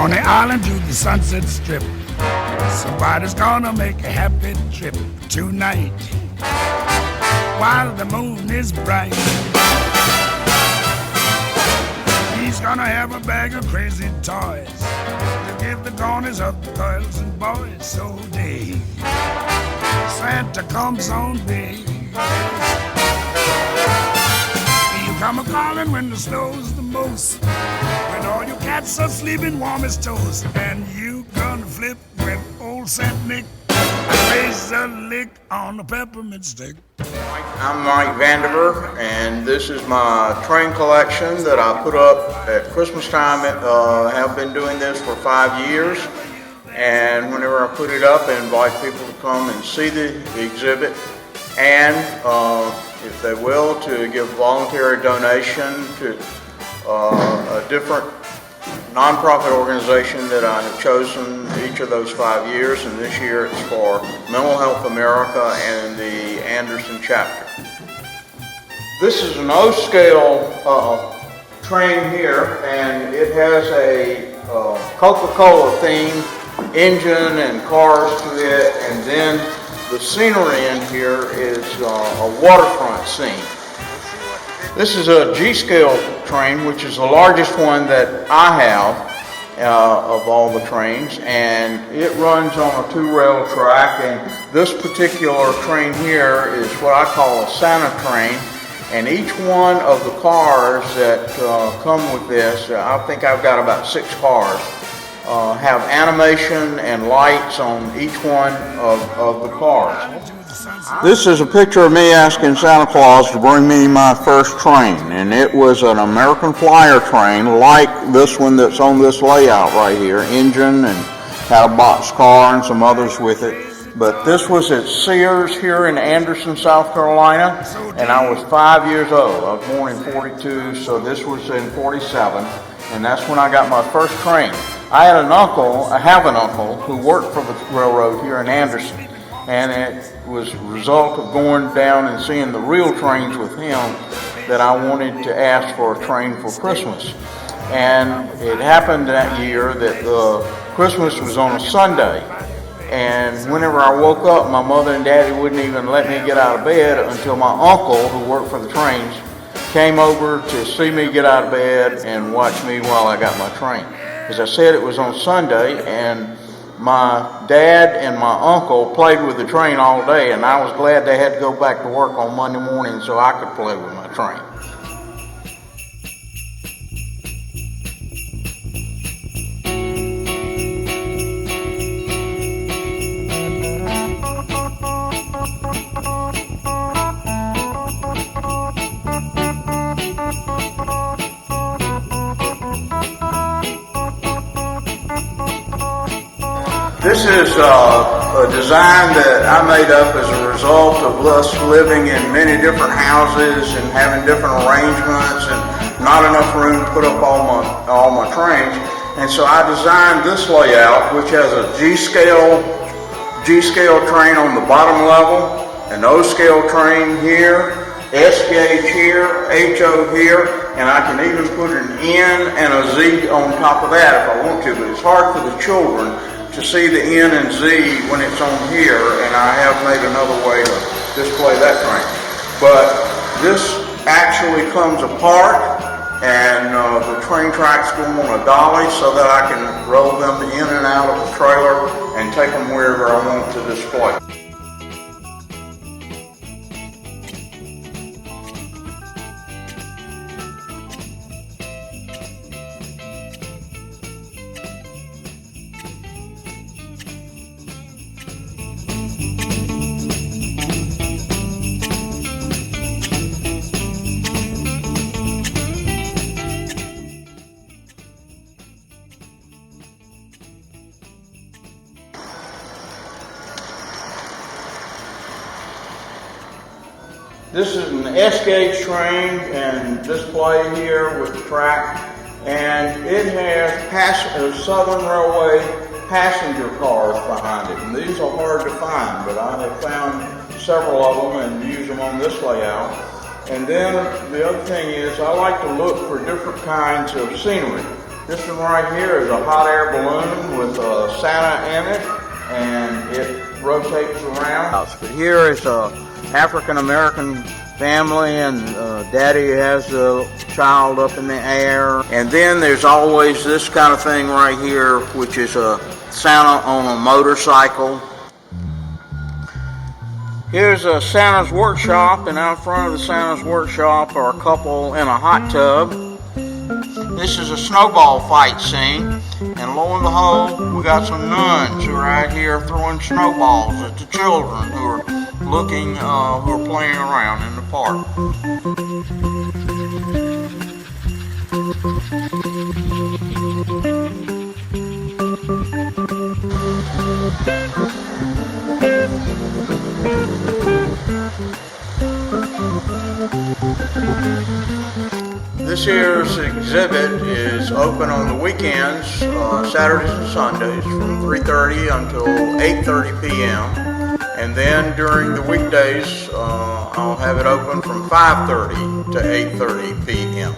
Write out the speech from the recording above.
Coney Island to the Sunset Strip. Somebody's gonna make a happy trip tonight while the moon is bright. He's gonna have a bag of crazy toys to give the corners of the girls and boys. So day Santa comes on day. You come a-calling when the snow's the most, when all your cats are sleeping warm as toast, and you gonna flip with old Saint Nick and raise a lick on the peppermint stick. I'm Mike Vandiver, and this is my train collection that I put up at Christmas time. I have been doing this for 5 years, and whenever I put it up, I invite people to come and see the exhibit, and if they will, to give voluntary donation to a different nonprofit organization that I have chosen each of those 5 years, and this year it's for Mental Health America and the Anderson chapter. This is an O-scale train here, and it has a Coca-Cola theme engine and cars to it, and then the scenery in here is a waterfront scene. This is a G-scale train, which is the largest one that I have of all the trains, and it runs on a 2-rail track, and this particular train here is what I call a Santa train, and each one of the cars that come with this, I think I've got about 6 cars, have animation and lights on each one of the cars. This is a picture of me asking Santa Claus to bring me my first train, and it was an American Flyer train like this one that's on this layout right here, engine, and had a box car and some others with it. But this was at Sears here in Anderson, South Carolina, and I was 5 years old. I was born in 42, so this was in 47, and that's when I got my first train. I have an uncle who worked for the railroad here in Anderson, and it was a result of going down and seeing the real trains with him that I wanted to ask for a train for Christmas. And it happened that year that Christmas was on a Sunday, and whenever I woke up, my mother and daddy wouldn't even let me get out of bed until my uncle, who worked for the trains, came over to see me get out of bed and watch me while I got my train. As I said, it was on Sunday, and my dad and my uncle played with the train all day, and I was glad they had to go back to work on Monday morning so I could play with my train. This is a design that I made up as a result of us living in many different houses and having different arrangements and not enough room to put up all my trains. And so I designed this layout, which has a G-scale train on the bottom level, an O-scale train here, S-gauge here, HO here, and I can even put an N and a Z on top of that if I want to, but it's hard for the children to see the N and Z when it's on here, and I have made another way to display that train. But this actually comes apart, and the train tracks go on a dolly so that I can roll them in and out of the trailer and take them wherever I want to display. This is an S-gauge train and display here with the track, and it has Southern Railway passenger cars behind it, and these are hard to find, but I have found several of them and use them on this layout. And then the other thing is I like to look for different kinds of scenery. This one right here is a hot air balloon with Santa in it, and it rotates around. But here is a African American family, and daddy has the child up in the air. And then there's always this kind of thing right here, which is a Santa on a motorcycle. Here's a Santa's workshop, and out front of the Santa's workshop are a couple in a hot tub. This is a snowball fight scene, and lo and behold, we got some nuns who are out here throwing snowballs at the children who are looking, who are playing around in the park. This here's exhibit is open on the weekends, Saturdays and Sundays, from 3:30 until 8:30 p.m. And then during the weekdays, I'll have it open from 5:30 to 8:30 p.m.